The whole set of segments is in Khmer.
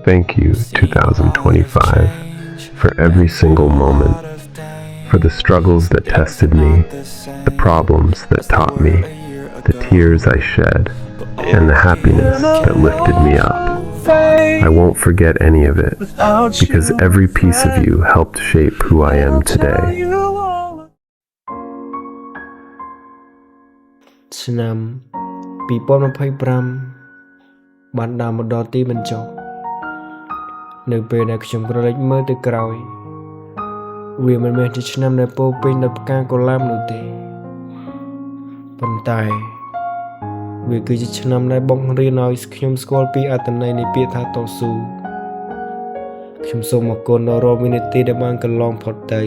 Thank you, 2025, for every single moment, for the struggles that tested me, the problems that taught me, the tears I shed, and the happiness that lifted me up. I won't forget any of it, because every piece of you helped shape who I am today. ឆ្នាំ2025បានដើរមកដល់ទីបញ្ចប់នៅពេលដែលខ្ញុំក្រឡេកមើលទៅក្រោយវាមិនមែនជាឆ្នាំដែលពោរពេញដោយផ្កាកុលាបនោះទេប៉ុន្តែវាគឺជាឆ្នាំដែលបង្រៀនឲ្យខ្ញុំស្គាល់ពីអត្ថន័យនៃពាក្យថាតស៊ូខ្ញុំសូមអរគុណដល់រាល់វិនាទីដែលបានកន្លងផុតទៅ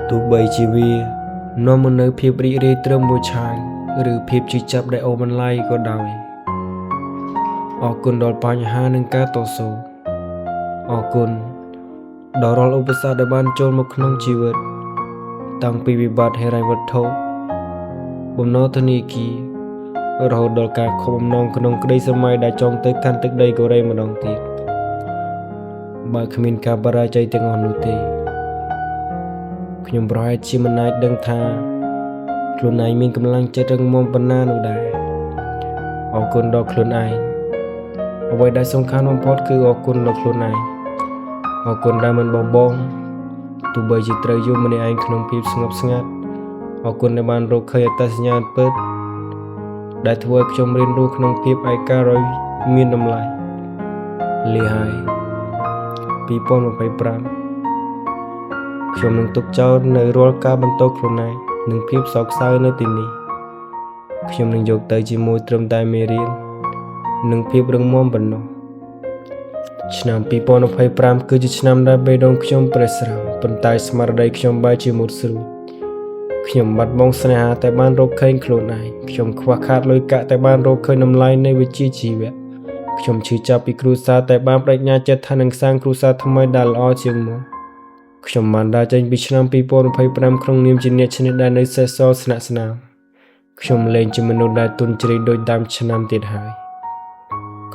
ទោះបីជាវានាំមកនូវភាពរីករាយត្រឹមមួយឆាយឬភាពជឿចាប់ដែលអូសបន្លាយក៏ដោយអរគុណដល់បញ្ហានិងការតស៊ូអរគុណដល់រាល់ឧបសគ្គដែលបានចូលមកក្នុងជីវិតតាំងពីវិបត្តិហិរញ្ញវត្ថុបំណុលធនាគាររហូតដល់ការខំបំណងក្នុងក្តីសម័យដែលចង់ទៅកាន់ទឹកដីកូរ៉េម្ដងទៀតបើគ្មានការបរាជ័យទាំងអស់នោះទេខ្ញុំប្រហែលជាមិនអាចដឹងថាខ្លួនឯងមានកម្លាំងចិត្តរឹងមាំប៉ុណ្ណានោះដែរអរគុណដល់ខ្លួនឯងអ្វីដែលសំខាន់បំផុតគឺអរគុណដល់ខ្លួនឯងអរគុណដែលមិនបោះបង់ទោះបីជាត្រូវយល់ម្នាក់ឯងក្នុងភាពស្ងប់ស្ងាត់អរគុណដែលបានរកឃើញអត្តសញ្ញាណពិតដែលធ្វើឲ្យខ្ញុំរៀនរស់ក្នុងភាពឯការយមានតម្លៃលាហើយ2025ខ្ញុំនឹងទុកចោលនៅរាល់ការបន្តខ្លួនឯងនិងភាពសោកសៅនៅទីនេះខ្ញុំនឹងយកទៅជាមួយត្រឹមតែមេរៀននិងភាពរឹងមាំប៉ុណ្ណោះឆ្នាំ2025គឺជាឆ្នាំដែលបេះដូងខ្ញុំប្រេះស្រាំប៉ុន្តែស្មារតីខ្ញុំបែរជាមុតស្រួចខ្ញុំបាត់បង់ស្នេហាតែបានរកឃើញខ្លួនឯងខ្ញុំខ្វះខាតលុយកាក់តែបានរកឃើញតម្លៃនៃវិជ្ជាជីវៈខ្ញុំឈឺចាប់ពីគ្រួសារតែបានបដិញ្ញាចិត្តថានឹងសាងគ្រួសារថ្មីដែលល្អជាងមុនខ្ញុំបានដើរចេញពីឆ្នាំ2025ក្នុងនាមជាអ្នកឈ្នះដែលនៅសេសសល់ស្នាក់ស្នាមខ្ញុំលែងជាមនុស្សដែលទុនជ្រៃដូចដើមឆ្នាំទៀតហើយ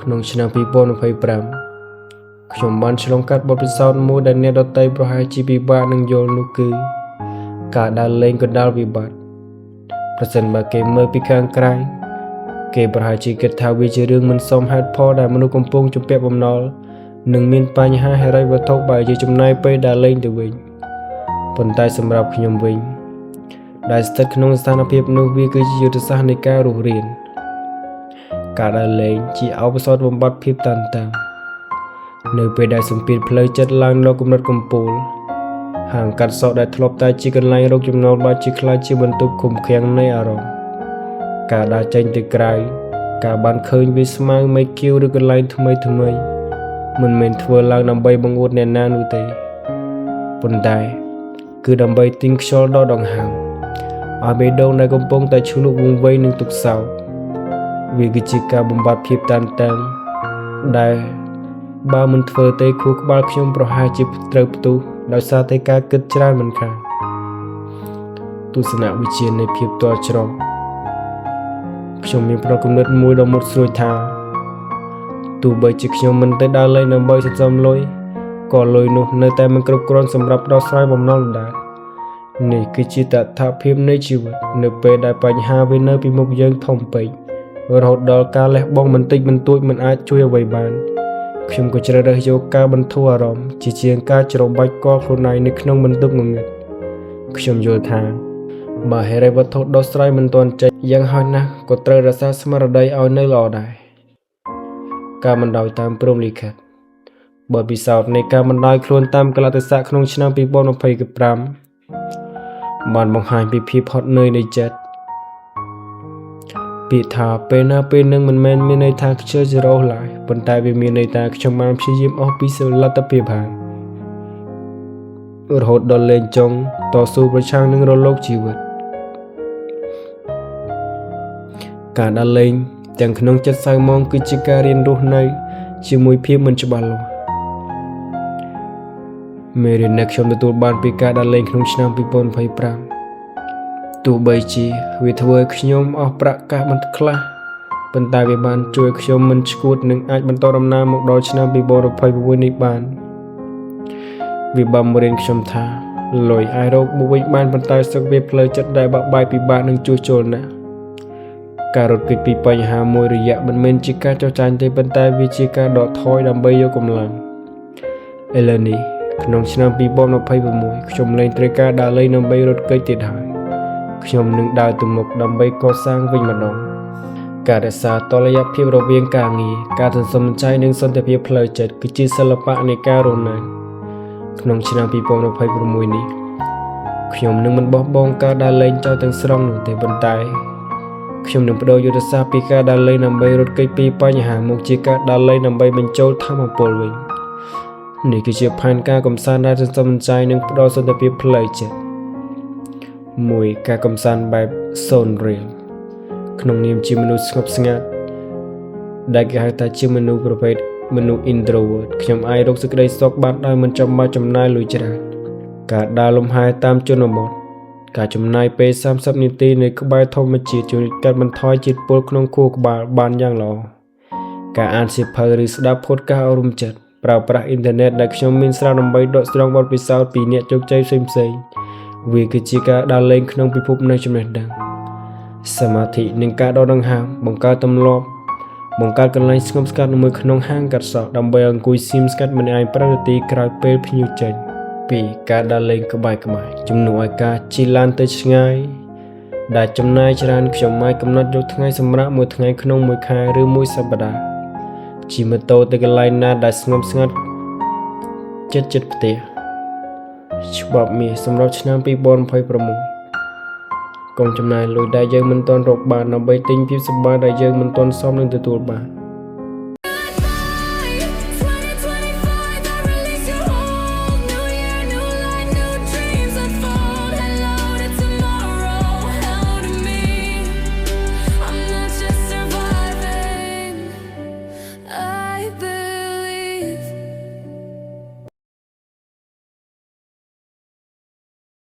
ក្នុងឆ្នាំ2025ខ្ញុំបានឆ្លងកាត់បទពិសោធន៍មួយដែលអ្នកដទៃប្រហែលជាពិបាកនឹងយល់នោះគឺការដើរលេងកណ្ដាលវិបត្តិប្រសិនបើគេមើលពីខាងក្រៅគេប្រហែលជាគិតថាវាជារឿងមិនសមហេតុផលដែលមនុស្សកំពុងជំពាក់បំណុលនិងមានបញ្ហាហិរញ្ញវត្ថុបែរជាចំណាយពេលដើរលេងទៅវិញប៉ុន្តែសម្រាប់ខ្ញុំវិញដែលស្ថិតក្នុងស្ថានភាពនោះវាគឺជាយុទ្ធសាស្ត្រនៃការរស់រានការដើរលេងជាឱសថបំបត្តិភាពតានតឹងនៅពេលដែលសម្ពាធផ្លូវចិត្តឡើងដល់កម្រិតកំពូលហាងកាត់សក់ដែលធ្លាប់តែជាកន្លែងរកចំណូលបែរជាក្លាយជាបន្ទប់ឃុំឃាំងនៃអារម្មណ៍ការដើរចេញទៅក្រៅការបានឃើញវាស្មៅមេឃគៀវឬកន្លែងថ្មីមិនមែនធ្វើឡើងដើម្បីបង្អួតអ្នកណានោះទេប៉ុន្តែគឺដើម្បីទិញខ្យល់ដ៏ដង្ហើមឲ្យបេះដូងដែលកំពុងតែឈឺលក់វង្វេងនឹងទុក្ខសោកវាគឺជាការបំបត្តិភាពតានតឹងដែលបើមិនធ្វើទេខួរក្បាលខ្ញុំប្រហែលជាត្រូវផ្ទុះដោយសារតែការគិតច្រើនមិនខានទស្សនវិជ្ជានៃភាពទាល់ច្រកខ្ញុំមានប្រគំនិតមួយដ៏មុតស្រួចថាទោះបីជាខ្ញុំមិនទៅដើរលេងដើម្បីសន្សំលុយក៏លុយនោះនៅតែមិនគ្រប់គ្រាន់សម្រាប់ដោះស្រាយបំណុលដែរនេះគឺជាតថភាពនៃជីវិតនៅពេលដែលបញ្ហាវានៅពីមុខយើងធំពេករហូតដល់ការលះបង់បន្តិចបន្តួចមិនអាចជួយអ្វីបានខ្ញុំក៏ជ្រើសរើសយកការបន្ធូរអារម្មណ៍ជាងការច្របាច់កលខ្លួនឯងនៅក្នុងបន្ទុកងងឹតខ្ញុំយល់ថាបើហិរញ្ញវត្ថុដោះស្រាយមិនទាន់ចេញយ៉ាងហោចណាស់ក៏ត្រូវរក្សាស្មារតីឲ្យនៅល្អដែរការបណ្ដោយតាមព្រហ្មលិខិតបទពិសោធន៍នៃការបណ្ដោយខ្លួនតាមកលៈទេសៈក្នុងឆ្នាំ2025បានបង្ហាញពីភាពហត់នឿយនៃចិត្តពាក្យថាពេលណាពេលនឹងមិនមែនមានន័យថាខ្ជិលច្រអូសឡើយប៉ុន្តែវាមានន័យថាខ្ញុំបានព្យាយាមអស់ពីលទ្ធភាពហើយរហូតដល់លែងចង់តស៊ូប្រឆាំងនឹងរលកជីវិតការដើរលេងទាំងក្នុងចិត្តសៅហ្មងគឺជាការរៀនរស់នៅជាមួយភាពមិនច្បាស់លាស់មេរៀនដែលខ្ញុំទទួលបានពីការដើរលេងក្នុងឆ្នាំ2025ទោះបីជាវាធ្វើឲ្យខ្ញុំអស់ប្រាក់កាសបន្តិចខ្លះ ប៉ុន្តែវាបានជួយខ្ញុំមិនឈួតនឹងអាចបន្តដំណើរមកដល់ឆ្នាំ2026នេះបានវាបានបង្រៀនខ្ញុំថាលុយអាចរកមកវិញបានប៉ុន្តែសុខភាពផ្លូវចិត្តដែលបាក់បែកពិបាកនឹងជួសជុលណាស់ការរត់គេចពីបញ្ហាមួយរយៈមិនមែនជាការចោទចាញ់ទេប៉ុន្តែវាជាការដកថយដើម្បីយកកម្លាំងឥឡូវនេះក្នុងឆ្នាំ2026ខ្ញុំលែងត្រូវការដើរលេងដើម្បីរត់គេចទៀតហើយខ្ញុំនឹងដើរទៅមុខដើម្បីកសាងវិញម្ដងការរក្សាតុល្យភាពរវាងការងារការសន្សំចៃនិងសន្តិភាពផ្លូវចិត្តគឺជាសិល្បៈនៃការរស់នៅក្នុងឆ្នាំ2026នេះខ្ញុំនឹងមិនបោះបង់ការដើរលេងចោលទាំងស្រុងនោះទេប៉ុន្តែខ្ញុំនឹងបដូរយុទ្ធសាស្ត្រពីការដើរលេងដើម្បីរត់គេចពីបញ្ហាមកជាការដើរលេងដើម្បីបញ្ចូលធម៌ពលវិញនេះគឺជាផែនការកំសាន្តដែលសន្សំចៃនិងផ្ដល់សន្តិភាពផ្លូវចិត្តមួយការកំសាន្តបែប0រៀលក្នុងនាមជាមនុស្សស្ងប់ស្ងាត់ដែលគេហៅថាជាមនុស្សប្រភេទមនុស្ស introvert ខ្ញុំអាចរកសេចក្តីសុខបានដោយមិនចាំបាច់ចំណាយលុយច្រើនការដើរលំហែតាមជនបទការចំណាយពេល30នាទីនៅក្បែរធម្មជាតិជួយកាត់បន្ថយជាតិពុលក្នុងខួរក្បាលបានយ៉ាងល្អការអានសៀវភៅឬស្ដាប់ podcast អប់រំចិត្តប្រើប្រាស់អ៊ីនធឺណិតដែលខ្ញុំមានស្រាប់ដើម្បីដកស្រង់បទពិសោធន៍ពីអ្នកជោគជ័យផ្សេងៗវាគឺជាការដើរលេងក្នុងពិភពនៃចំណេះដឹងសមាធិនិងការដកដង្ហើមបង្កើតទម្លាប់បង្កើតកន្លែងស្ងប់ស្ងាត់នៅក្នុងហាងកាត់សក់ដើម្បីអង្គុយស៊ីមស្កាត់ម្នាក់ឯង5នាទីក្រោយពេលភ្ញៀវចេញ2ការដើរលេងក្បែរជំនួសឲ្យការជិះឡានទៅឆ្ងាយដែលចំណាយច្រើនខ្ញុំអាចកំណត់យកថ្ងៃសម្រាប់មួយថ្ងៃក្នុងមួយខែឬមួយសប្តាហ៍ជិះម៉ូតូទៅកន្លែងណាដែលស្ងប់ស្ងាត់ចិត្តផ្ទះច្បាប់មាសសម្រាប់ឆ្នាំ2026កុំចំណាយលុយដែលយើងមិនទាន់រកបានដើម្បីទិញភាពសប្បាយដែលយើងមិនទាន់សមនឹងទទួលបាន